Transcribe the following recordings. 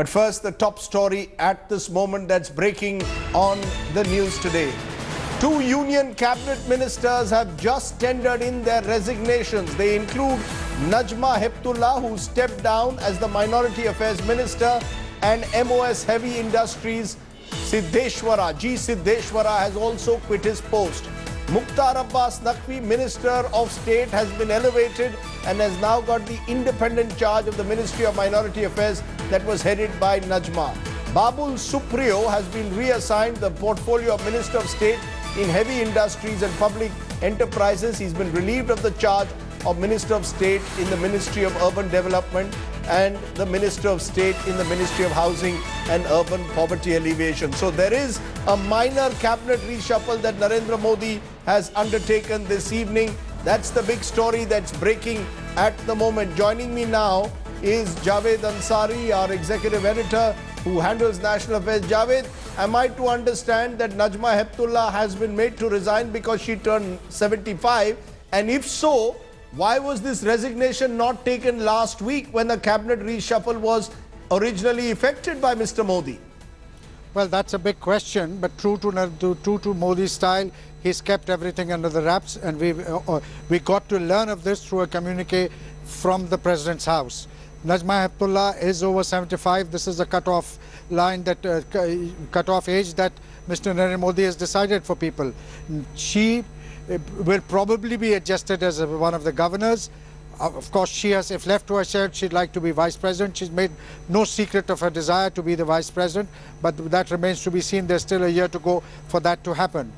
But first, the top story at this moment that's breaking on the news today. Two union cabinet ministers have just tendered in their resignations. They include Najma Heptullah, who stepped down as the Minority Affairs Minister, and MOS Heavy Industries Siddeshwara. Siddeshwara has also quit his post. Mukhtar Abbas Naqvi, Minister of State, has been elevated and has now got the independent charge of the Ministry of Minority Affairs that was headed by Najma. Babul Supriyo has been reassigned the portfolio of Minister of State in Heavy Industries and Public Enterprises. He's been relieved of the charge of Minister of State in the Ministry of Urban Development and the Minister of State in the Ministry of Housing and Urban Poverty Alleviation. So there is a minor cabinet reshuffle that Narendra Modi has undertaken this evening. That's the big story that's breaking at the moment. Joining me now is Javed Ansari, our executive editor who handles national affairs. Javed, am I to understand that Najma Heptullah has been made to resign because she turned 75? And if so, why was this resignation not taken last week when the cabinet reshuffle was originally effected by Mr. Modi? Well, that's a big question, but true to Modi's style, he's kept everything under the wraps, and we got to learn of this through a communique from the President's house. Najma Heptullah is over 75. This is a cut-off line, that cut-off age that Mr. Narendra Modi has decided for people. She will probably be adjusted as one of the governors. Of course, she has, if left to herself, she'd like to be vice president. She's made no secret of her desire to be the vice president, but that remains to be seen. There's still a year to go for that to happen.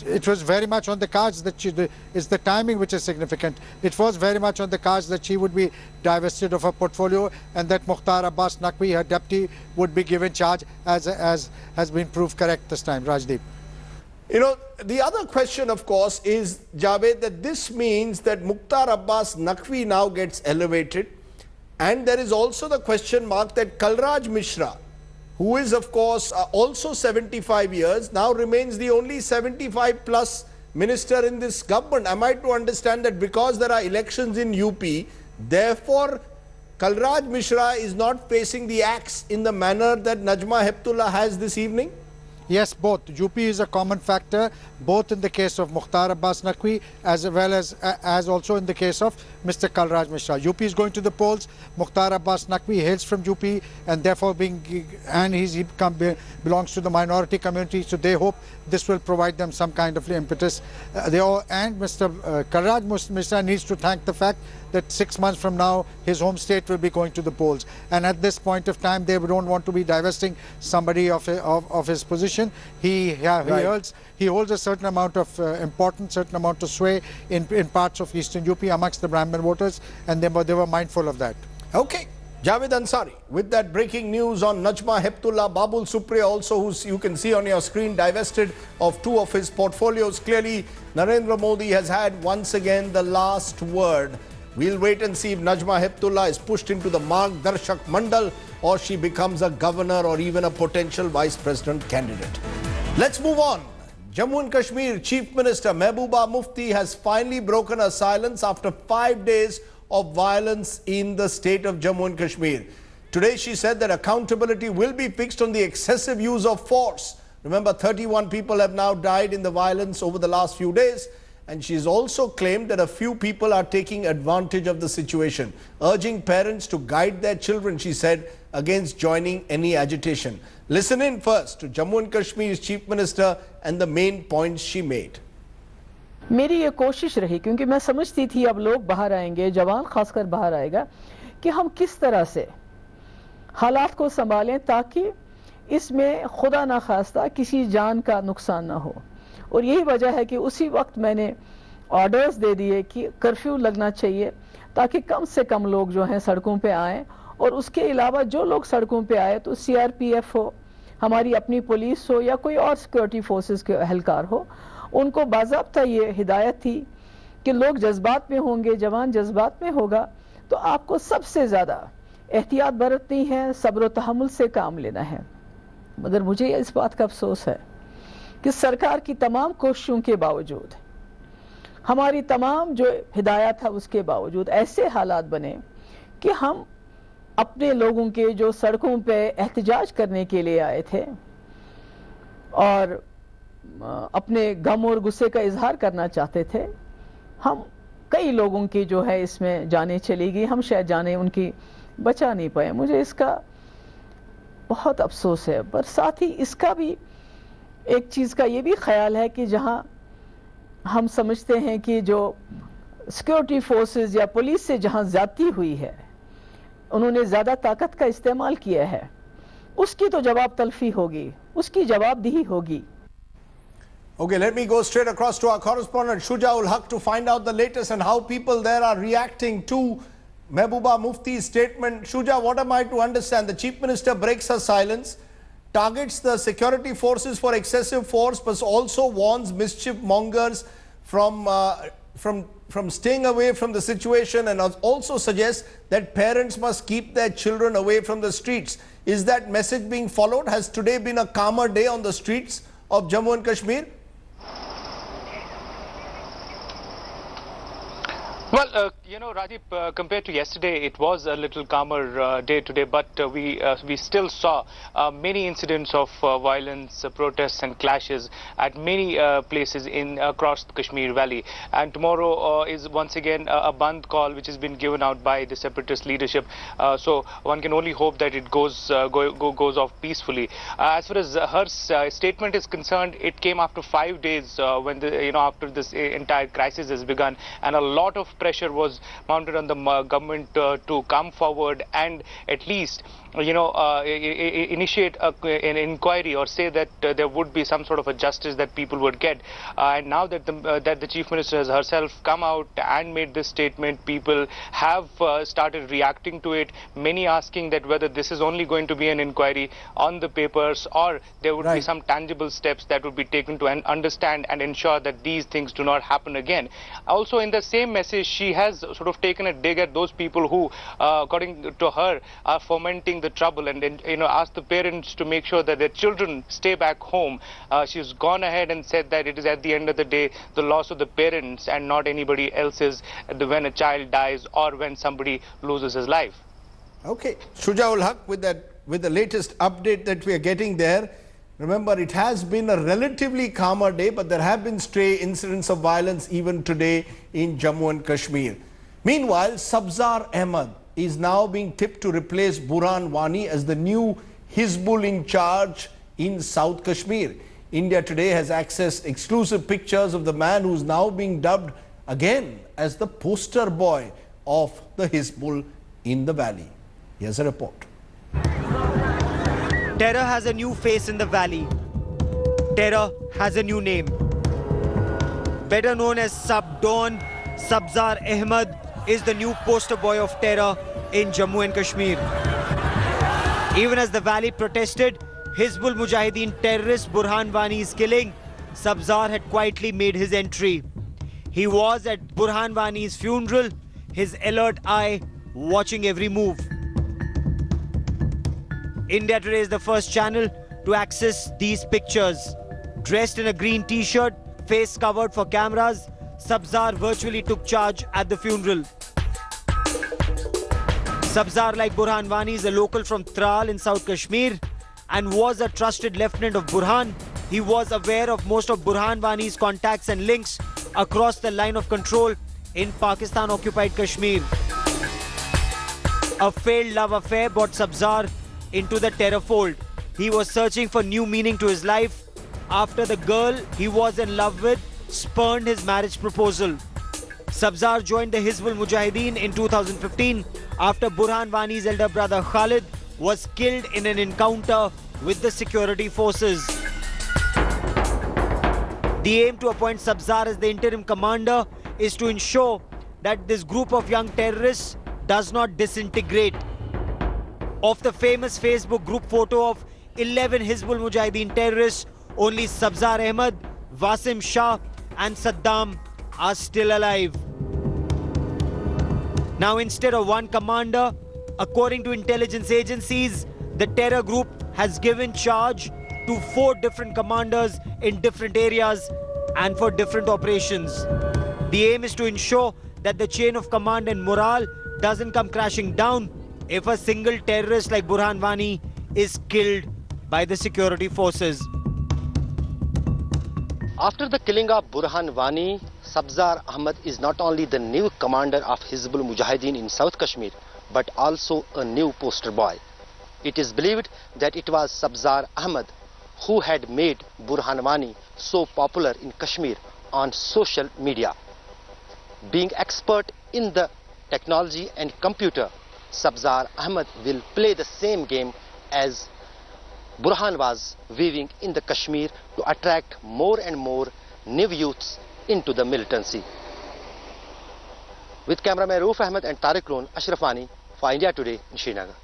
It was very much on the cards that it's the timing which is significant. It was very much on the cards that she would be divested of her portfolio and that Mukhtar Abbas Naqvi, her deputy, would be given charge, as has been proved correct this time. Rajdeep. You know, the other question, of course, is, Javed, that this means that Mukhtar Abbas Naqvi now gets elevated. And there is also the question mark that Kalraj Mishra, who is, of course, also 75 years, now remains the only 75 plus minister in this government. Am I to understand that because there are elections in UP, therefore Kalraj Mishra is not facing the axe in the manner that Najma Heptullah has this evening? Yes, both. UP is a common factor, both in the case of Mukhtar Abbas Naqvi as well as also in the case of Mr. Kalraj Mishra. UP is going to the polls. Mukhtar Abbas Naqvi hails from UP and therefore he belongs to the minority community. So they hope this will provide them some kind of impetus. And Mr. Kalraj Mishra needs to thank the fact that 6 months from now his home state will be going to the polls, and at this point of time they don't want to be divesting somebody of his position. He holds a certain amount of importance, certain amount of sway in parts of eastern UP amongst the Brahmin voters, and they were mindful of that. Okay. Javed Ansari with that breaking news on Najma Heptullah. Babul Supriyo also, who you can see on your screen, divested of 2 of his portfolios. Clearly Narendra Modi has had once again the last word. We'll wait and see if Najma Heptullah is pushed into the Margdarshak Mandal or she becomes a governor or even a potential vice president candidate. Let's move on. Jammu and Kashmir Chief Minister Mehbooba Mufti has finally broken her silence after 5 days of violence in the state of Jammu and Kashmir. Today she said that accountability will be fixed on the excessive use of force. Remember, 31 people have now died in the violence over the last few days. And she's also claimed that a few people are taking advantage of the situation, urging parents to guide their children, she said, against joining any agitation. Listen in first to Jammu and Kashmir's Chief Minister and the main points she made. मेरी ये कोशिश रही, क्योंकि मैं समझती थी अब लोग बाहर आएंगे, जवान खासकर बाहर आएगा, कि हम किस तरह से हालात को संभालें ताकि इसमें खुदा ना खास्ता किसी जान का नुकसान ना हो। और यही वजह है कि उसी वक्त मैंने ऑर्डर्स दे दिए कि कर्फ्यू लगना चाहिए ताकि कम से कम लोग जो हैं सड़कों पे आएँ, और उसके अलावा जो लोग सड़कों पे आए तो CRPF हो, हमारी अपनी पुलिस हो या कोई और सिक्योरिटी फोर्सेस के एहलकार हो, उनको बाज़ाब्ता ये हिदायत थी कि लोग जज्बात में होंगे, जवान जज्बात में होगा, तो आपको सबसे ज़्यादा एहतियात बरतनी है, सब्र व तहम्मुल से काम लेना है। मगर मुझे इस बात का अफसोस है कि सरकार की तमाम कोशिशों के बावजूद, हमारी तमाम जो हिदायत है उसके बावजूद ऐसे हालात बने कि हम अपने लोगों के जो सड़कों पे एहतजाज करने के लिए आए थे और अपने गम और गुस्से का इजहार करना चाहते थे, हम कई लोगों की जो है इसमें जानें चली गई, हम शायद जानें उनकी बचा नहीं पाए। मुझे इसका बहुत अफसोस है, पर साथ ही इसका भी एक चीज़ का ये भी ख्याल है कि जहां हम समझते हैं कि जो सिक्योरिटी फोर्सेस या पुलिस से जहां ज्यादती हुई है, उन्होंने ज़्यादा ताकत का इस्तेमाल किया है, उसकी तो जवाब तलफी होगी, उसकी जवाबदेही होगी। Okay, let me go straight across to our correspondent Shujaul Haq to find out the latest and how people there are reacting to Mehbooba Mufti's statement. Shuja, what am I to understand? The Chief Minister breaks her silence, targets the security forces for excessive force, but also warns mischief mongers from staying away from the situation, and also suggests that parents must keep their children away from the streets. Is that message being followed? Has today been a calmer day on the streets of Jammu and Kashmir? Well, Rajiv, compared to yesterday, it was a little calmer day today, but we still saw many incidents of violence, protests and clashes at many places across the Kashmir Valley. And tomorrow is once again a Bandh call which has been given out by the separatist leadership. So one can only hope that it goes off peacefully. As far as her statement is concerned, it came after 5 days when after this entire crisis has begun, and a lot of pressure was mounted on the government to come forward and at least initiate an inquiry or say that there would be some sort of a justice that people would get. And now that the Chief Minister has herself come out and made this statement, people have started reacting to it, many asking that whether this is only going to be an inquiry on the papers or there would be some tangible steps that would be taken to understand and ensure that these things do not happen again. Also, in the same message, she has sort of taken a dig at those people who, according to her, are fomenting the trouble and asked the parents to make sure that their children stay back home. She's gone ahead and said that it is at the end of the day the loss of the parents and not anybody else's when a child dies or when somebody loses his life. Okay, Shujaul Haq with the latest update that we are getting there. Remember, it has been a relatively calmer day, but there have been stray incidents of violence even today in Jammu and Kashmir. Meanwhile, Sabzar Ahmed is now being tipped to replace Burhan Wani as the new Hizbul in charge in South Kashmir. India Today has accessed exclusive pictures of the man who is now being dubbed again as the poster boy of the Hizbul in the valley. Here's a report. Terror has a new face in the valley. Terror has a new name. Better known as Sub-Dawn, Sabzar Ahmed is the new poster boy of terror in Jammu and Kashmir. Even as the valley protested Hizbul Mujahideen terrorist Burhan Wani's killing, Sabzar had quietly made his entry. He was at Burhan Wani's funeral, his alert eye watching every move. India Today is the first channel to access these pictures. Dressed in a green t-shirt, face covered for cameras, Sabzar virtually took charge at the funeral. Sabzar, like Burhan Wani, is a local from Tral in South Kashmir and was a trusted lieutenant of Burhan. He was aware of most of Burhan Wani's contacts and links across the line of control in Pakistan-occupied Kashmir. A failed love affair brought Sabzar into the terror fold. He was searching for new meaning to his life after the girl he was in love with spurned his marriage proposal. Sabzar joined the Hizbul Mujahideen in 2015 after Burhan Wani's elder brother Khalid was killed in an encounter with the security forces. The aim to appoint Sabzar as the interim commander is to ensure that this group of young terrorists does not disintegrate. Of the famous Facebook group photo of 11 Hizbul Mujahideen terrorists, only Sabzar Ahmed, Wasim Shah and Saddam are still alive. Now, instead of one commander, according to intelligence agencies, the terror group has given charge to 4 different commanders in different areas and for different operations. The aim is to ensure that the chain of command and morale doesn't come crashing down if a single terrorist like Burhan Wani is killed by the security forces. After the killing of Burhan Wani, Sabzar Ahmad is not only the new commander of Hizbul Mujahideen in South Kashmir, but also a new poster boy. It is believed that it was Sabzar Ahmad who had made Burhan Wani so popular in Kashmir on social media. Being expert in the technology and computer, Sabzar Ahmad will play the same game as Burhan was weaving in the Kashmir to attract more and more new youths into the militancy. With cameraman Rauf Ahmed and Tariq Loon, Ashraf Wani for India Today in Srinagar.